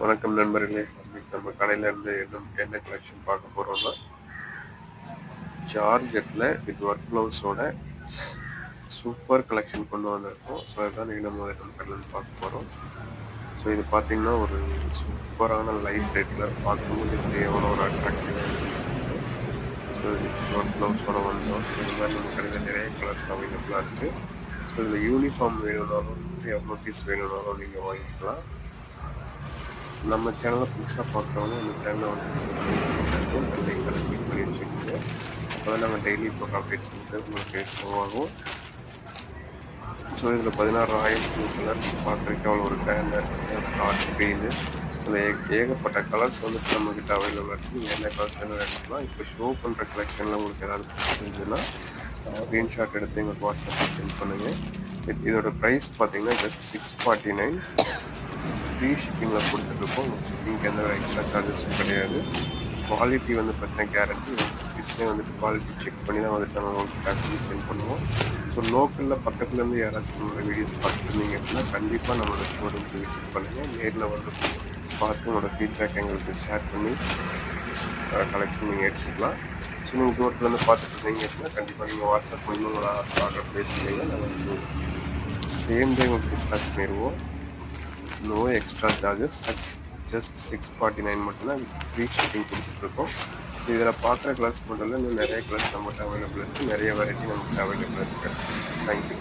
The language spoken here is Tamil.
வணக்கம் நண்பர்களே. இன்னைக்கு நம்ம கடையில இருந்து என்ன கலெக்ஷன் பார்க்க போறோம்னா, ஜார்ஜெட்ல வித் ஒர்க் ப்ளவுஸோட சூப்பர் கலெக்ஷன் கொண்டு வந்திருக்கோம். ஸோ அதுதான் இன்னைக்கு நம்ம கடையில இருந்து பார்க்க போறோம். ஸோ இது பார்த்தீங்கன்னா ஒரு சூப்பரான லைட் ரெட் கலர், பார்க்கும்போது எவ்வளோ ஒரு அட்ராக்டிவாக இருந்துச்சு. ஸோ இது ஒர்க் ப்ளவுஸோட வந்தோம். ஸோ இது மாதிரி நம்ம கடையில் நிறைய கலர்ஸ் அவைலபிளாக இருக்குது. ஸோ இதில் யூனிஃபார்ம் வேணும்னாலும் எவ்வளோ பீஸ் வேணும்னாலும் நீங்கள் வாங்கிக்கலாம். நம்ம சேனலை புதுசாக பார்க்குறவங்க நம்ம சேனலை வந்து சப்ஸ்கிரைப் பண்ணி லிங்க் கிளிக் பண்ணி வச்சுக்கோங்க. அப்போ தான் நாங்கள் டெய்லி போடுற அப்டேட்ஸ் வந்து உங்களுக்கு ஷோ ஆகும். ஸோ இதில் 16 ப்ளூ கலர் பார்க்குறதுக்கு அவ்வளோ ஒரு கிராண்டாக டார்க் க்ரீனு இதில் ஏகப்பட்ட கலர்ஸ் வந்துட்டு நம்மக்கிட்ட அவைலபிளாக இருக்குது. நீங்கள் என்ன கலர்ஸ் வேணும் எடுத்துக்கலாம். இப்போ ஷோ பண்ணுற கலெக்ஷனில் உங்களுக்கு ஏதாவது பிடிச்சிருந்துச்சுன்னா ஸ்க்ரீன்ஷாட் எடுத்து எங்களுக்கு வாட்ஸ்அப்பில் சென்ட் பண்ணுங்கள். இதோட ப்ரைஸ் பார்த்தீங்கன்னா ஜஸ்ட் 649. ஃப்ரீ ஷிப்பிங்கில் கொடுத்துட்ருக்கோம். ஷிப்பிங்க்கு எந்த ஒரு எக்ஸ்ட்ரா சார்ஜஸும் கிடையாது. குவாலிட்டி வந்து பார்த்தீங்கன்னா கேரண்டி. பீஸ்லேயே வந்துட்டு குவாலிட்டி செக் பண்ணி தான் வந்துட்டு நம்ம உங்களுக்கு பேக் சென்ட் பண்ணுவோம். ஸோ லோக்கலில் பக்கத்துலேருந்து யாராச்சும் நம்மளோட வீடியோஸ் பார்த்துட்டு இருந்தீங்க அப்படின்னா கண்டிப்பாக நம்மளோட ஷோரூம்க்கு விசிட் பண்ணுங்கள். நேரில் வந்து பார்த்து உங்களோட ஃபீட்பேக் எங்களுக்கு ஷேர் பண்ணி கலெக்ஷன் நீங்கள் எடுத்துக்கலாம். ஸோ நீங்கள் தூரத்துலேருந்து பார்த்துட்டு இருந்தீங்க அப்படின்னா கண்டிப்பாக நீங்கள் வாட்ஸ்அப் மூலமாக உங்களோட ஆர்டர் ப்ளேஸ் பண்ணிங்கன்னா நம்ம வந்து சேம் டே உங்களுக்கு டிஸ்பேச் பண்ணிடுவோம். No extra charges. ஜஸ்ட் 649 மட்டும்தான் ஃப்ரீ ஷிப்பிங் கொடுத்துட்ருக்கோம். ஸோ இதில் பார்க்குற கலர்ஸ் மட்டும் இல்லை, இன்னும் நிறைய கலர்ஸ் நம்மகிட்ட அவைலபிள் இருக்குது. நிறைய வெரைட்டி நம்மகிட்ட அவைலபிள் இருக்குது. தேங்க்யூ.